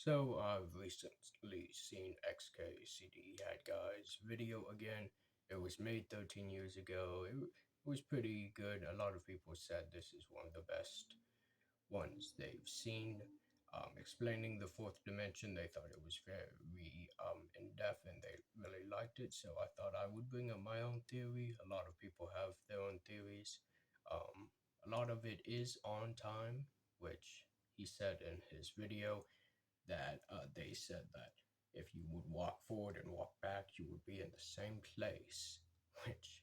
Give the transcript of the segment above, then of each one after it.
So I've recently seen XKCD Head Guy's video again. It was made 13 years ago. It was pretty good. A lot of people said this is one of the best ones they've seen. Explaining the fourth dimension, they thought it was very in depth and they really liked it. So I thought I would bring up my own theory. A lot of people have their own theories. Um, a lot of it is on time, which he said in his video that they said that if you would walk forward and walk back, you would be in the same place. Which,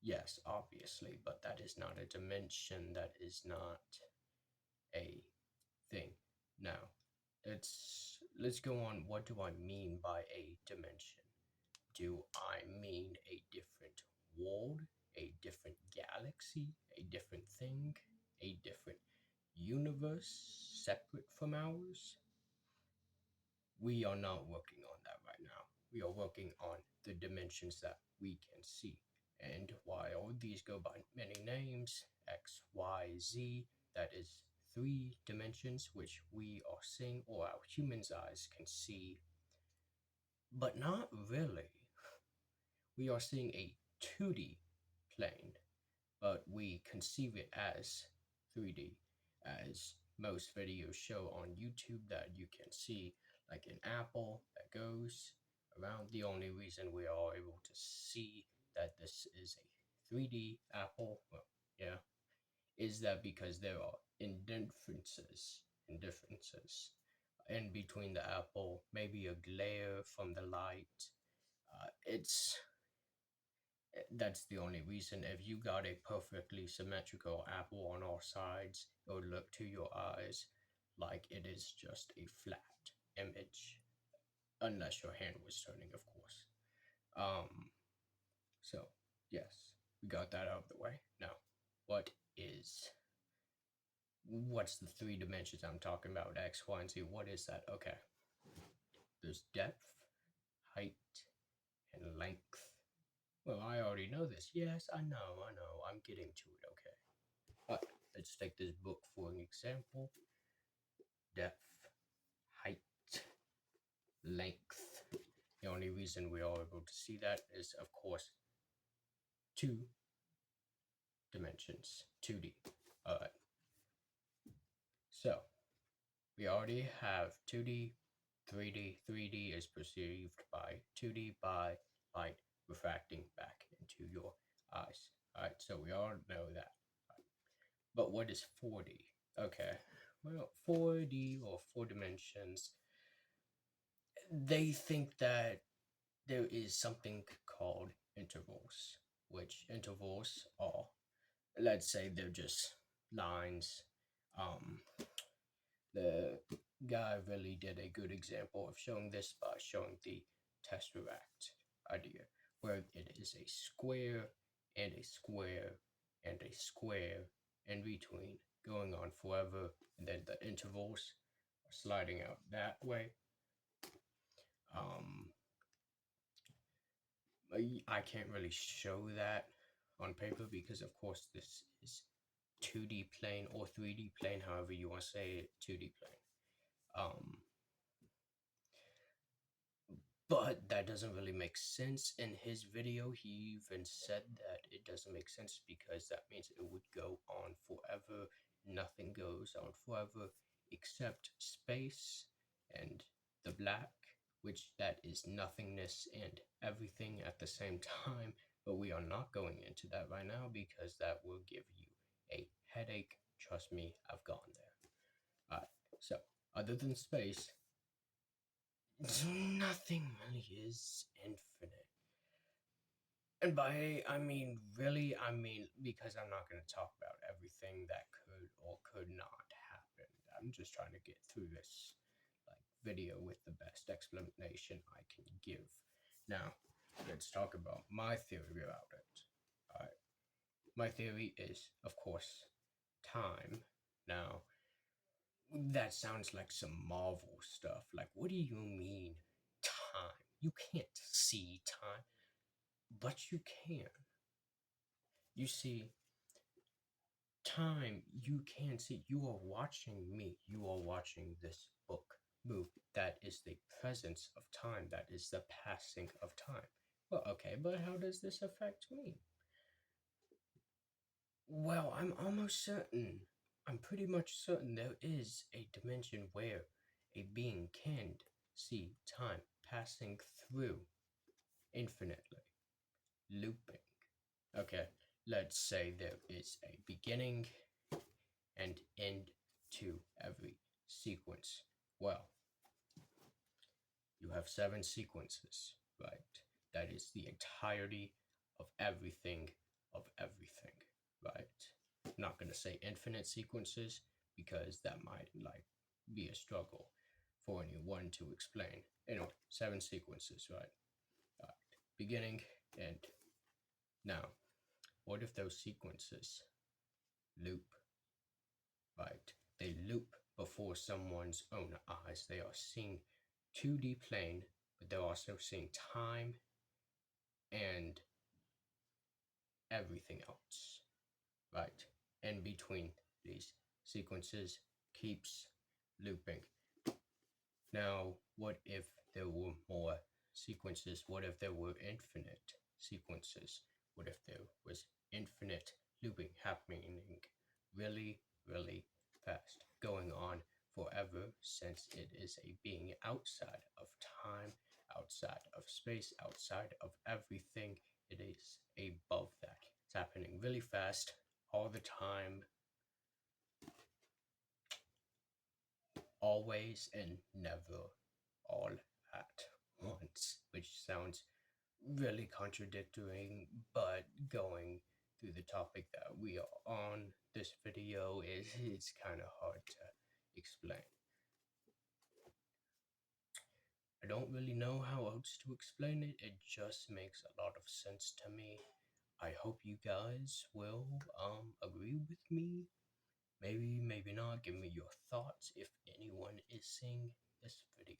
yes, obviously, but that is not a dimension. That is not a thing. Now, let's go on. What do I mean by a dimension? Do I mean a different world, a different galaxy, a different thing, a different universe separate from ours? We are not working on that right now. We are working on the dimensions that we can see. And while these go by many names, X, Y, Z, that is three dimensions which we are seeing or our human's eyes can see, but not really. We are seeing a 2D plane, but we conceive it as 3D, as most videos show on YouTube that you can see like an apple that goes around. The only reason we are able to see that this is a 3D apple, well, yeah, is that because there are indifferences in between the apple, maybe a glare from the light. It's That's the only reason. If you got a perfectly symmetrical apple on all sides, it would look to your eyes like it is just a flat image, unless your hand was turning, of course. Um, so yes, we got that out of the way. Now, what is what's the three dimensions I'm talking about? X, Y, and Z. What is that? Okay, there's depth, height, and length. Well, I already know this. Yes, I know. I'm getting to it, okay? But let's take this book for an example. Depth, height, length. The only reason we are able to see that is, of course, two dimensions, 2D. Alright, so we already have 2D, 3D. 3D is perceived by 2D by light refracting back into your eyes. Alright, so we all know that. But what is 4D? Okay, well, 4D or four dimensions, they think that there is something called intervals, which intervals are, let's say, they're just lines. Um, the guy really did a good example of showing this by showing the tesseract idea, where it is a square and a square and a square in between, going on forever, and then the intervals are sliding out that way. Um, I can't really show that on paper because, of course, this is 2D plane or 3D plane, however you want to say it, 2D plane. But that doesn't really make sense. In his video, he even said that it doesn't make sense because that means it would go on forever. Nothing goes on forever except space and the black, which that is nothingness and everything at the same time. But we are not going into that right now because that will give you a headache. Trust me, I've gone there. Alright, so other than space, nothing really is infinite. And by I mean really, I mean because I'm not going to talk about everything that could or could not happen. I'm just trying to get through this like video with the best explanation I can give. Now, let's talk about my theory about it. Alright. My theory is, of course, time. Now, that sounds like some Marvel stuff. Like, what do you mean, time? You can't see time, but you can. You see, time, you can see. You are watching me. You are watching this book. move, that is the presence of time, that is the passing of time. Well, okay, but how does this affect me? Well, I'm almost certain, I'm pretty much certain there is a dimension where a being can see time passing through infinitely, looping. Okay, let's say there is a beginning and end to every sequence. Well, you have seven sequences, right? That is the entirety of everything, right? I'm not gonna say infinite sequences because that might like be a struggle for anyone to explain. Anyway, seven sequences, right? Beginning, end. Now, what if those sequences loop, right? They loop before someone's own eyes. They are seeing 2D plane, but they're also seeing time and everything else, right? And between these sequences keeps looping. Now, what if there were more sequences? What if there were infinite sequences? What if there was infinite looping happening really, really fast, going on forever, since it is a being outside of time, outside of space, outside of everything? It is above that. It's happening really fast all the time, always and never, all at once, which sounds really contradictory, but going through the topic that we are on this video is it's kind of hard to explain. I don't really know how else to explain it. It just makes a lot of sense to me. I hope you guys will agree with me. Maybe, maybe not. Give me your thoughts if anyone is seeing this video.